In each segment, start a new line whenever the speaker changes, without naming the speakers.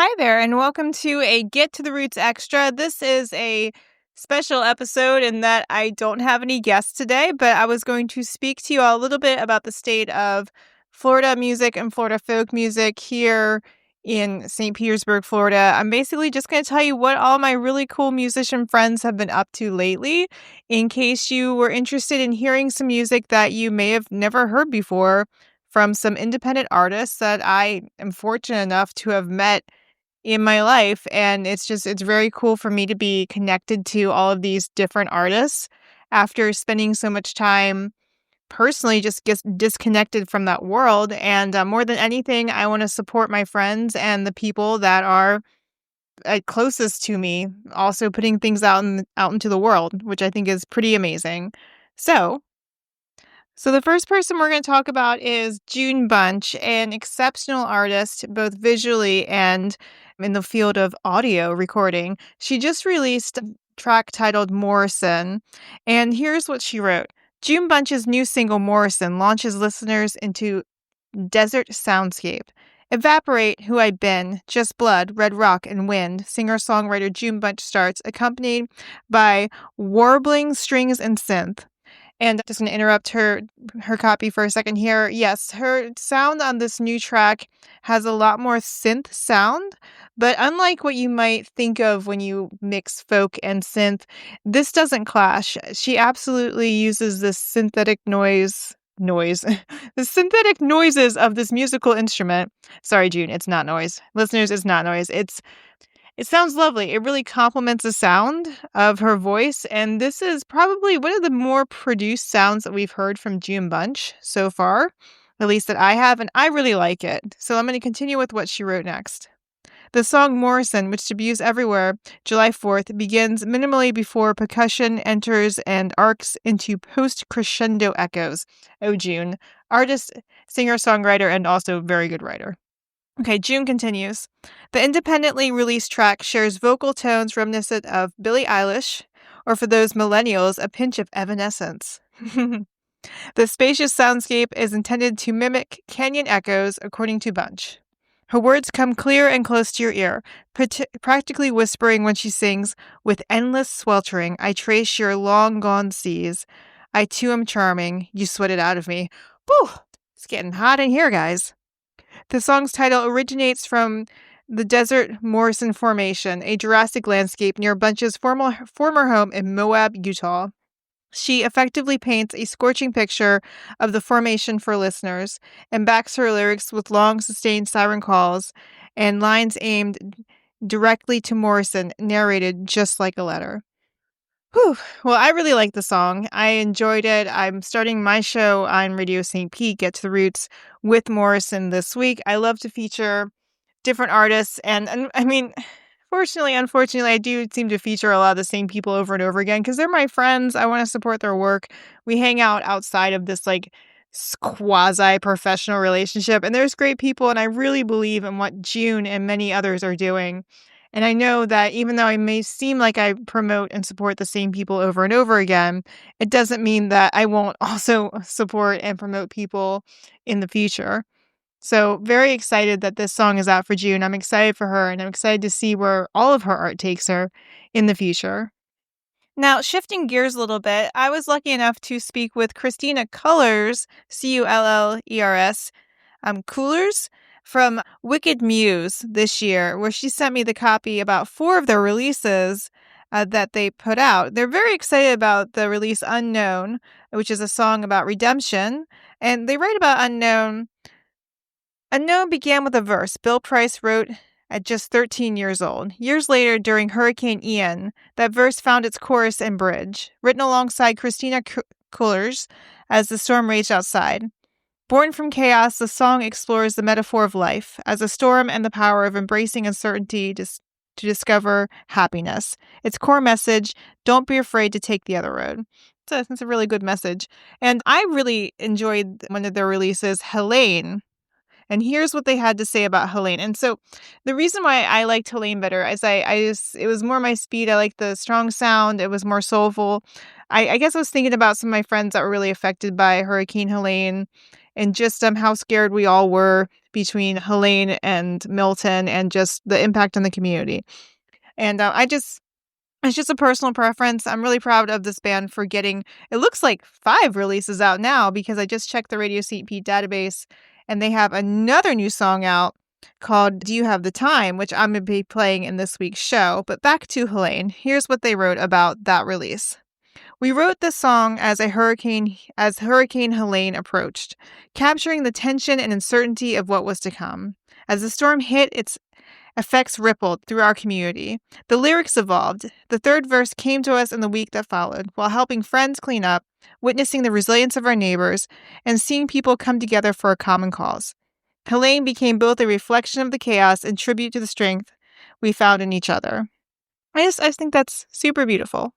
Hi there, and welcome to a Get to the Roots Extra. This is a special episode in that I don't have any guests today, but I was going to speak to you all a little bit about the state of Florida music and Florida folk music here in St. Petersburg, Florida. I'm basically just going to tell you what all my really cool musician friends have been up to lately, in case you were interested in hearing some music that you may have never heard before from some independent artists that I am fortunate enough to have met in my life, and it's very cool for me to be connected to all of these different artists after spending so much time personally just get disconnected from that world. And more than anything, I want to support my friends and the people that are closest to me, also putting things out into the world, which I think is pretty amazing. So the first person we're going to talk about is June Bunch, an exceptional artist, both visually and in the field of audio recording. She just released a track titled Morrison, and here's what she wrote. June Bunch's new single, Morrison, launches listeners into desert soundscape. Evaporate who I've been, just blood, red rock, and wind, singer-songwriter June Bunch starts, accompanied by warbling strings and synth. And I'm just going to interrupt her copy for a second here. Yes, her sound on this new track has a lot more synth sound, but unlike what you might think of when you mix folk and synth, this doesn't clash. She absolutely uses this synthetic noise, the synthetic noises of this musical instrument. Sorry, June, it's not noise. Listeners, it's not noise. It sounds lovely. It really complements the sound of her voice, and this is probably one of the more produced sounds that we've heard from June Bunch so far, at least that I have, and I really like it. So I'm going to continue with what she wrote next. The song Morrison, which debuts everywhere July 4th, begins minimally before percussion enters and arcs into post-crescendo echoes. Oh, June. Artist, singer-songwriter, and also very good writer. Okay, June continues. The independently released track shares vocal tones reminiscent of Billie Eilish, or for those millennials, a pinch of Evanescence. The spacious soundscape is intended to mimic canyon echoes, according to Bunch. Her words come clear and close to your ear, practically whispering when she sings, with endless sweltering, I trace your long-gone seas. I too am charming, you sweat it out of me. Whew, it's getting hot in here, guys. The song's title originates from the Desert Morrison Formation, a Jurassic landscape near Bunch's former home in Moab, Utah. She effectively paints a scorching picture of the formation for listeners and backs her lyrics with long, sustained siren calls and lines aimed directly to Morrison, narrated just like a letter. Whew. Well, I really like the song. I enjoyed it. I'm starting my show on Radio St. Pete, Get to the Roots, with Morrison this week. I love to feature different artists. And I mean, unfortunately, I do seem to feature a lot of the same people over and over again because they're my friends. I want to support their work. We hang out outside of this like quasi-professional relationship. And there's great people. And I really believe in what June and many others are doing. And I know that even though I may seem like I promote and support the same people over and over again, it doesn't mean that I won't also support and promote people in the future. So very excited that this song is out for June. I'm excited for her, and I'm excited to see where all of her art takes her in the future. Now, shifting gears a little bit, I was lucky enough to speak with Christina Cullers, Cullers, Coolers, from Wicked Muse this year, where she sent me the copy about 4 of their releases that they put out. They're very excited about the release Unknown, which is a song about redemption. And they write about Unknown. Unknown began with a verse Bill Price wrote at just 13 years old. Years later, during Hurricane Ian, that verse found its chorus and bridge, written alongside Christina Cullers as the storm raged outside. Born from chaos, the song explores the metaphor of life as a storm and the power of embracing uncertainty to discover happiness. Its core message, don't be afraid to take the other road. It's a really good message. And I really enjoyed one of their releases, Helene. And here's what they had to say about Helene. And so the reason why I liked Helene better is it was more my speed. I liked the strong sound. It was more soulful. I guess I was thinking about some of my friends that were really affected by Hurricane Helene. and just how scared we all were between Helene and Milton and just the impact on the community. And it's just a personal preference. I'm really proud of this band for getting, it looks like 5 releases out now because I just checked the Radio St. Pete database and they have another new song out called Do You Have the Time, which I'm going to be playing in this week's show. But back to Helene. Here's what they wrote about that release. We wrote this song as Hurricane Helene approached, capturing the tension and uncertainty of what was to come. As the storm hit, its effects rippled through our community. The lyrics evolved. The third verse came to us in the week that followed, while helping friends clean up, witnessing the resilience of our neighbors, and seeing people come together for a common cause. Helene became both a reflection of the chaos and tribute to the strength we found in each other. I think that's super beautiful.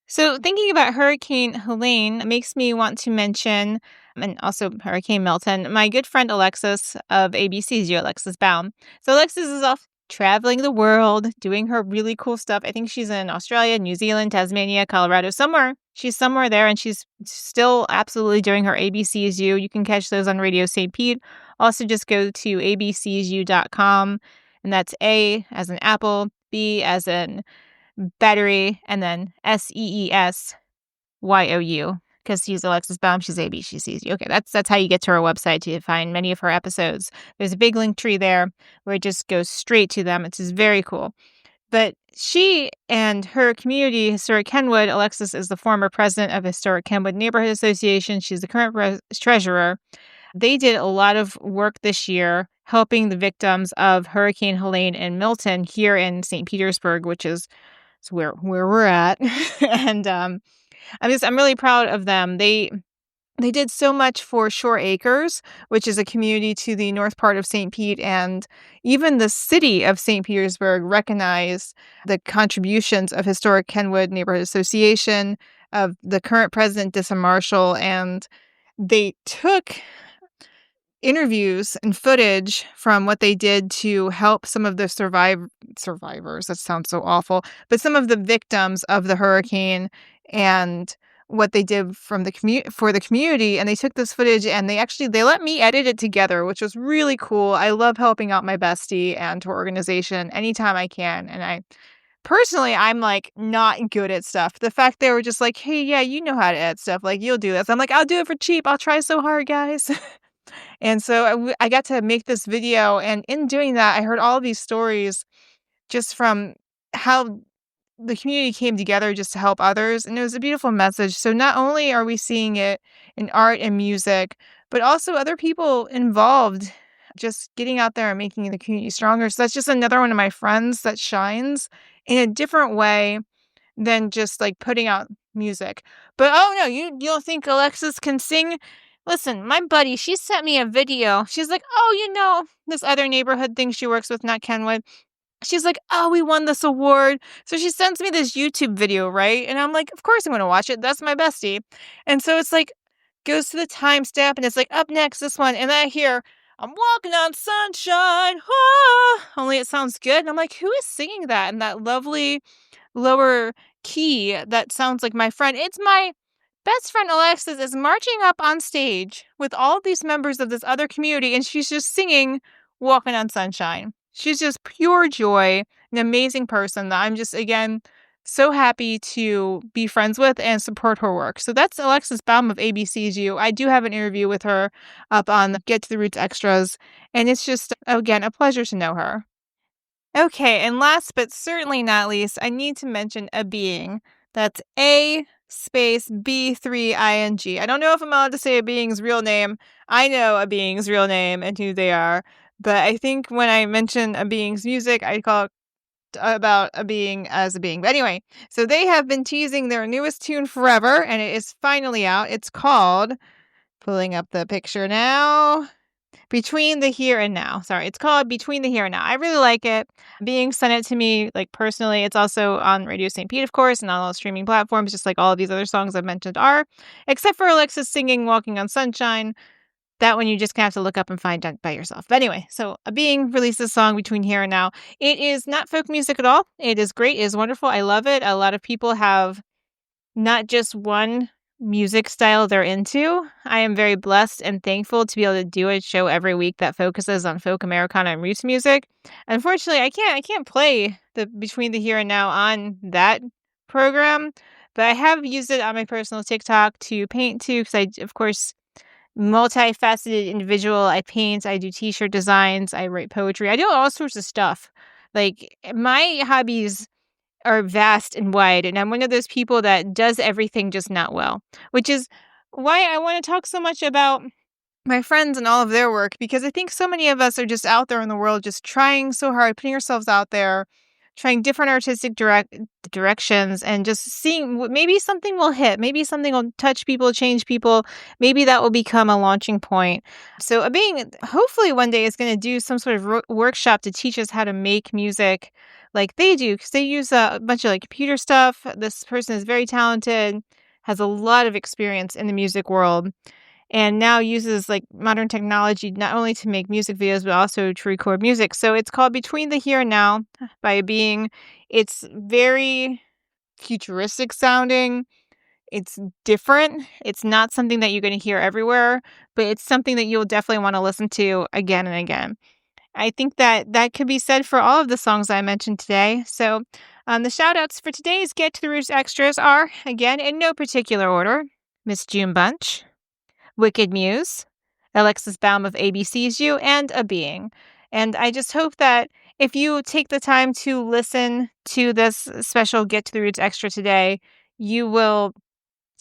So thinking about Hurricane Helene makes me want to mention, and also Hurricane Milton, my good friend Alexis of ABC's Alexis Baum. So Alexis is off traveling the world, doing her really cool stuff. I think she's in Australia, New Zealand, Tasmania, Colorado, somewhere. She's somewhere there, and she's still absolutely doing her ABC's You. You can catch those on Radio St. Pete. Also, just go to abcsu.com, and that's A as in apple, B as in battery, and then SEESYOU, because she's Alexis Baum, she's AB, she sees you. Okay, that's how you get to her website to find many of her episodes. There's a big link tree there where it just goes straight to them. It's just very cool. But she and her community, Historic Kenwood, Alexis is the former president of Historic Kenwood Neighborhood Association. She's the current treasurer. They did a lot of work this year helping the victims of Hurricane Helene and Milton here in St. Petersburg, which is where we're at. And I'm really proud of them. They did so much for Shore Acres, which is a community to the north part of St. Pete, and even the city of St. Petersburg recognized the contributions of Historic Kenwood Neighborhood Association, of the current president, Dissa Marshall, and they took interviews and footage from what they did to help some of the survivors. That sounds so awful, but some of the victims of the hurricane, and what they did from for the community. And they took this footage and they let me edit it together, which was really cool. I love helping out my bestie and her organization anytime I can. And personally, I'm like not good at stuff. The fact they were just like, hey, yeah, you know how to edit stuff. Like, you'll do this. I'm like, I'll do it for cheap. I'll try so hard, guys. And so I got to make this video, and in doing that, I heard all of these stories just from how the community came together just to help others, and it was a beautiful message. So not only are we seeing it in art and music, but also other people involved just getting out there and making the community stronger. So that's just another one of my friends that shines in a different way than just like putting out music. But oh no, you don't think Alexis can sing? Listen, my buddy, she sent me a video. She's like, oh, this other neighborhood thing she works with, not Kenwood. She's like, oh, we won this award. So she sends me this YouTube video, right? And I'm like, of course I'm going to watch it. That's my bestie. And so it's like, goes to the timestamp, and it's like, up next, this one. And I hear, I'm walking on sunshine. Ah! Only it sounds good. And I'm like, who is singing that in that lovely lower key that sounds like my friend? It's my best friend Alexis is marching up on stage with all of these members of this other community, and she's just singing Walking on Sunshine. She's just pure joy, an amazing person that I'm just, again, so happy to be friends with and support her work. So that's Alexis Baum of ABC's I do have an interview with her up on Get to the Roots Extras, and it's just, again, a pleasure to know her. Okay, and last but certainly not least, I need to mention A B3ing. That's A space B3ing. I don't know if I'm allowed to say A B3ing's real name. I know A B3ing's real name and who they are, but I think when I mention A B3ing's music, I call it about A B3ing as A B3ing. But anyway, so they have been teasing their newest tune forever, and it is finally out. It's called, pulling up the picture now, Between the Here and Now. Sorry, it's called Between the Here and Now. I really like it. B3ing sent it to me, like, personally. It's also on Radio St. Pete, of course, and on all streaming platforms, just like all of these other songs I've mentioned are, except for Alexis singing Walking on Sunshine. That one you just have to look up and find out by yourself. But anyway, so A B3ing released this song Between Here and Now. It is not folk music at all. It is great. It is wonderful. I love it. A lot of people have not just one music style they're into. I am very blessed and thankful to be able to do a show every week that focuses on folk Americana and roots music. Unfortunately, I can't play the Between the Here and Now on that program, but I have used it on my personal TikTok to paint to because of course, multifaceted individual. I paint, I do t-shirt designs, I write poetry. I do all sorts of stuff. Like my hobbies are vast and wide, and I'm one of those people that does everything just not well, which is why I want to talk so much about my friends and all of their work because I think so many of us are just out there in the world just trying so hard, putting ourselves out there, trying different artistic directions and just seeing maybe something will hit, maybe something will touch people, change people, maybe that will become a launching point. So a being hopefully one day is going to do some sort of workshop to teach us how to make music like they do because they use a bunch of like computer stuff. This person is very talented, has a lot of experience in the music world and now uses like modern technology not only to make music videos but also to record music. So it's called Between the Here and Now by A B3ing. It's very futuristic sounding. It's different. It's not something that you're going to hear everywhere, but it's something that you'll definitely want to listen to again and again. I think that that could be said for all of the songs I mentioned today. So the shout outs for today's Get to the Roots extras are, again, in no particular order, Miss June Bunch, Wicked Muse, Alexis Baum of A B C's You, and A B3ing. And I just hope that if you take the time to listen to this special Get to the Roots extra today, you will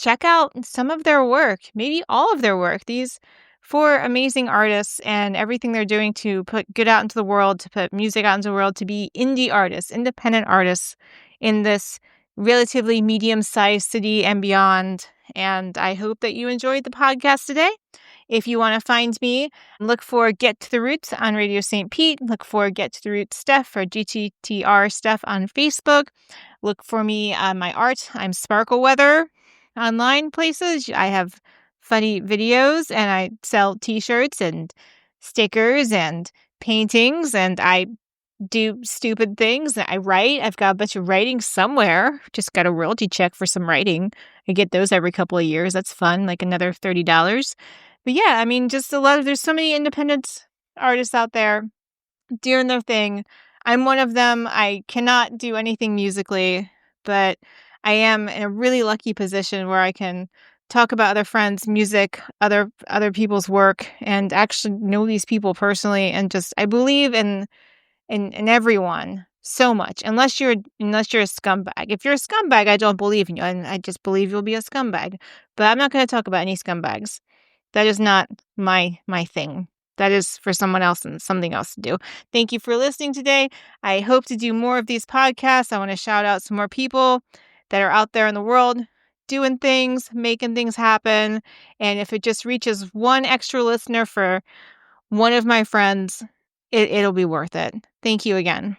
check out some of their work, maybe all of their work. These four amazing artists and everything they're doing to put good out into the world, to put music out into the world, to be indie artists, independent artists in this relatively medium-sized city and beyond. And I hope that you enjoyed the podcast today. If you want to find me, look for Get to the Roots on Radio St. Pete. Look for Get to the Roots Steph or GTTR Steph on Facebook. Look for me on my art. I'm Sparkle Weather online places. I have funny videos and I sell t-shirts and stickers and paintings and I do stupid things. I write. I've got a bunch of writing somewhere. Just got a royalty check for some writing. I get those every couple of years. That's fun, like another $30. But yeah, I mean, just there's so many independent artists out there doing their thing. I'm one of them. I cannot do anything musically, but I am in a really lucky position where I can talk about other friends' music, other people's work, and actually know these people personally. And just I believe in everyone so much. Unless you're a scumbag. If you're a scumbag, I don't believe in you, and I just believe you'll be a scumbag. But I'm not going to talk about any scumbags. That is not my thing. That is for someone else and something else to do. Thank you for listening today. I hope to do more of these podcasts. I want to shout out some more people that are out there in the world doing things, making things happen. And if it just reaches one extra listener for one of my friends, it'll be worth it. Thank you again.